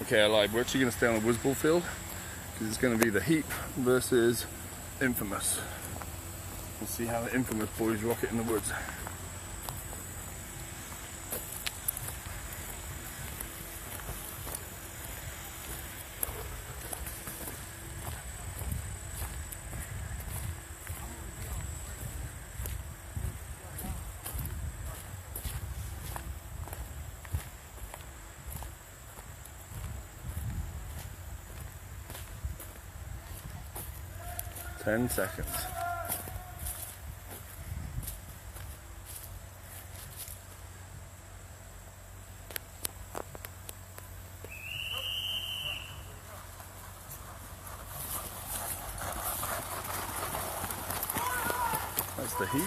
Okay, I lied. We're actually going to stay on the Wizzball field because it's going to be the Heep versus Infamous. We'll see how the Infamous boys rock it in the woods. Ten seconds. That's the Heep.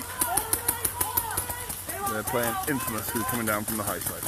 They're playing Infamous, who's coming down from the high side.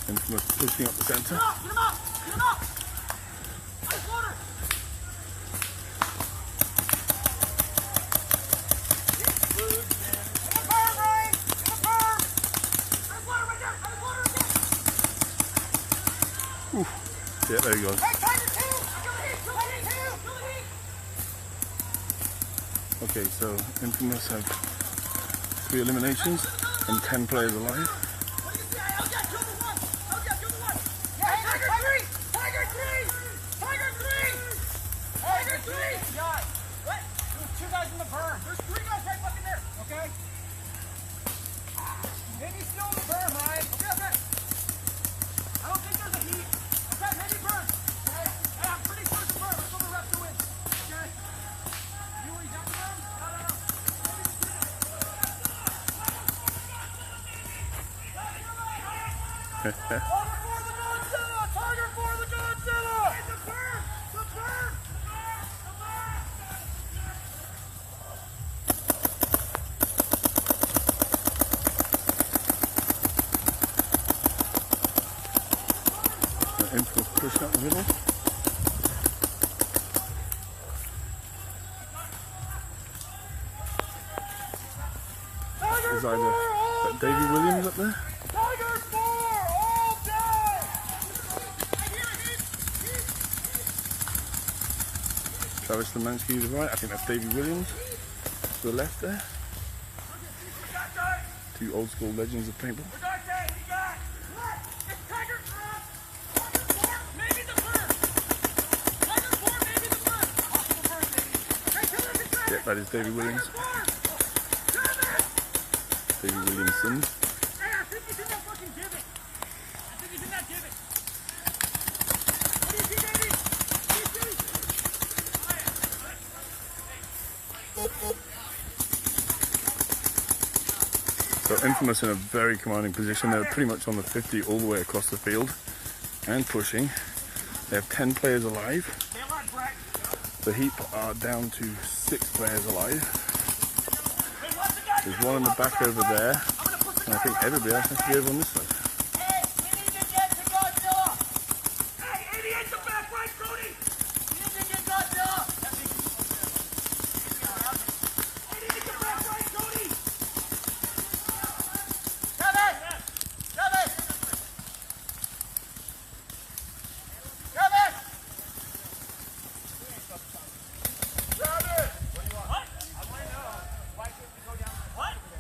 10 pushing up the center. Get him up! Get him up! Ice water! Yeah, there he goes. Hey, Tiger 2! Okay, so Infamous have 3 eliminations and 10 players alive. Two guys in the berm. There's 3 guys right fucking there. Okay? Maybe still in the berm, right? Okay. I don't think there's a heat. Okay, maybe berm. Okay? Hey, I'm pretty sure it's a berm. Let's go the ref to win. Okay? You where he's at the berm? No. Over for the Godzilla! Tiger for the Godzilla! In the berm! The berm! Infamous pushing up the middle. There's either Davey Williams up there. Tiger 4 all day! Travis Lemansky to the right. I think that's Davey Williams. To the left there. 2 old school legends of paintball. Yeah, that is Davey Williams. Davey Williamson. Hey, I think he's in that fucking divot. I think he's in that divot. What do you see, baby? So Infamous in a very commanding position. They're pretty much on the 50 all the way across the field and pushing. They have 10 players alive. The Heep are down to 6 players alive. There's one in the back over there, and I think everybody else has to be over on this side.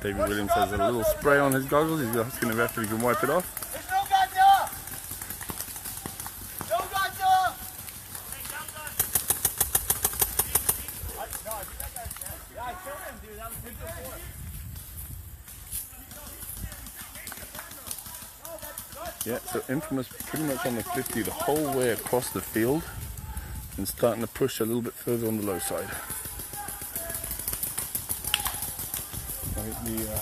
David Williams has a little spray on his goggles. He's asking the ref if he can wipe it off. There's no gotcha! No gotcha! Yeah, I killed him, dude. That was good before. Yeah, so Infamous pretty much on the 50 the whole way across the field and starting to push a little bit further on the low side. I think the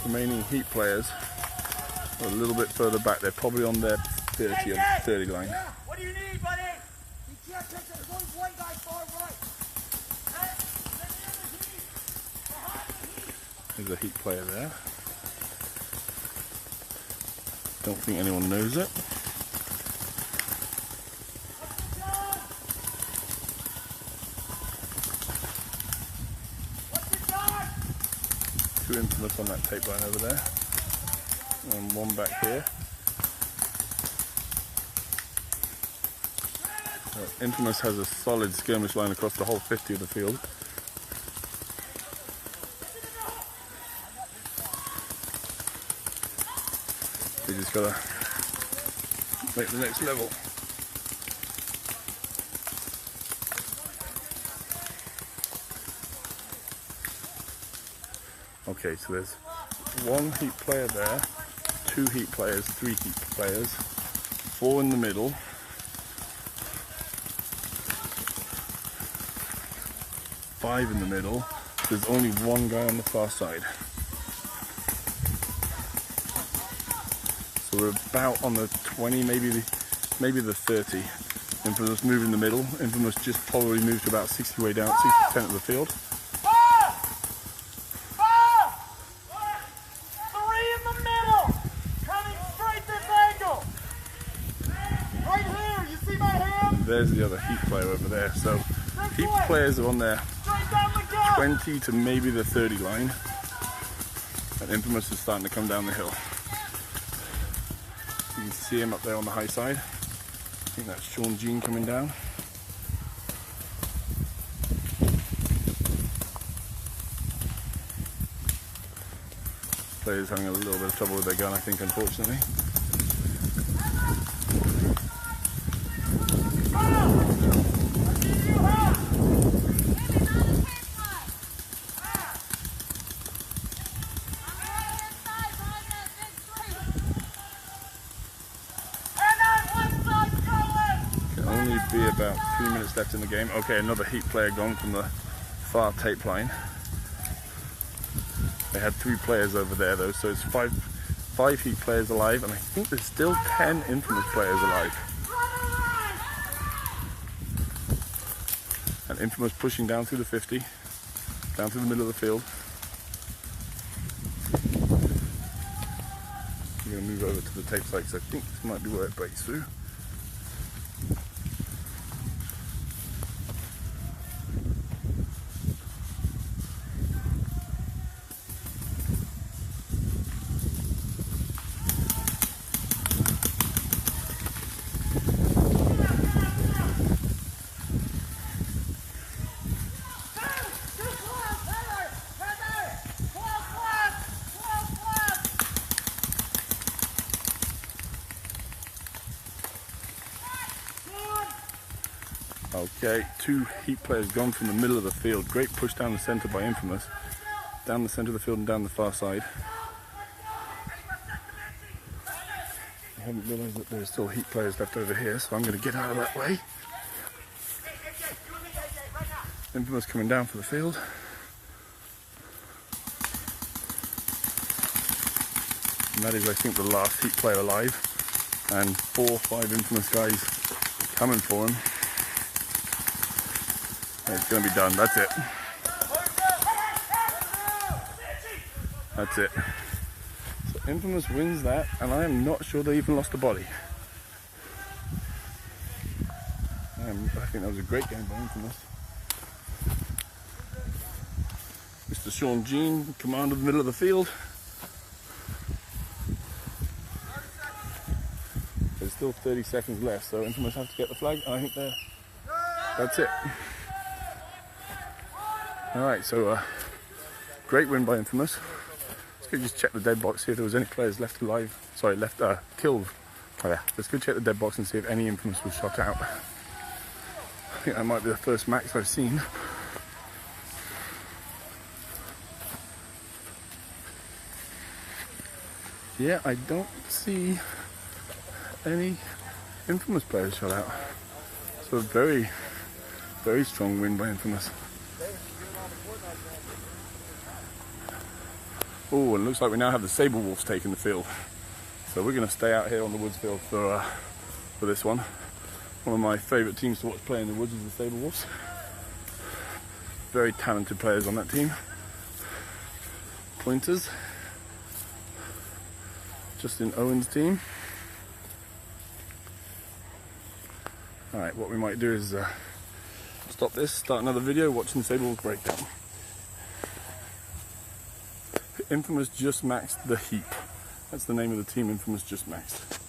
remaining Heep players are a little bit further back. They're probably on their 30 or 30 line. Yeah, what do you need, buddy? You can't take it. There's only one guy far right. Hey, There's a Heep player there. Don't think anyone knows it. Two Infamous on that tape line over there. And one back here. Infamous has a solid skirmish line across the whole 50 of the field. We just gotta make the next level. Okay, so there's one Heep player there, two Heep players, three Heep players, four in the middle, five in the middle. There's only one guy on the far side. So we're about on the 20, maybe the 30. Infamous move in the middle. Infamous just probably moved to about 60 way down, 60% of the field. Three in the middle, coming straight this angle. Right here, you see my hand? There's the other Heep player over there. So Heep players are on their 20 to maybe the 30 line. And Infamous is starting to come down the hill. You can see him up there on the high side. I think that's Sean Jean coming down. Players having a little bit of trouble with their gun, I think, unfortunately. Be about 3 minutes left in the game. Okay, another Heep player gone from the far tape line. They had three players over there though, so it's five Heep players alive, and I think there's still 10 Infamous players alive. And Infamous pushing down through the 50, down through the middle of the field. I'm going to move over to the tape site, so I think this might be where it breaks through. Okay, two Heep players gone from the middle of the field. Great push down the centre by Infamous. Down the centre of the field and down the far side. I haven't realised that there's still Heep players left over here, so I'm going to get out of that way. Infamous coming down for the field. And that is, I think, the last Heep player alive. And 4 or 5 Infamous guys coming for him. It's going to be done. That's it. That's it. So Infamous wins that, and I am not sure they even lost a body. I think that was a great game by Infamous. Mr. Sean Jean, command of the middle of the field. There's still 30 seconds left, so Infamous have to get the flag. I think that's it. Alright, so great win by Infamous. go just check the dead box, see if there was any players left alive. Sorry, left killed. Oh yeah, let's go check the dead box and see if any Infamous was shot out. I think that might be the first max I've seen. Yeah, I don't see any Infamous players shot out. So a very, very strong win by Infamous. Oh, and it looks like we now have the Sable Wolves taking the field. So we're going to stay out here on the Woods field for this one. One of my favourite teams to watch play in the Woods is the Sable Wolves. Very talented players on that team. Pointers. Justin Owen's team. Alright, what we might do is stop this, start another video, watching the Sable Wolves breakdown. Infamous just maxed the Heep. That's the name of the team Infamous just maxed.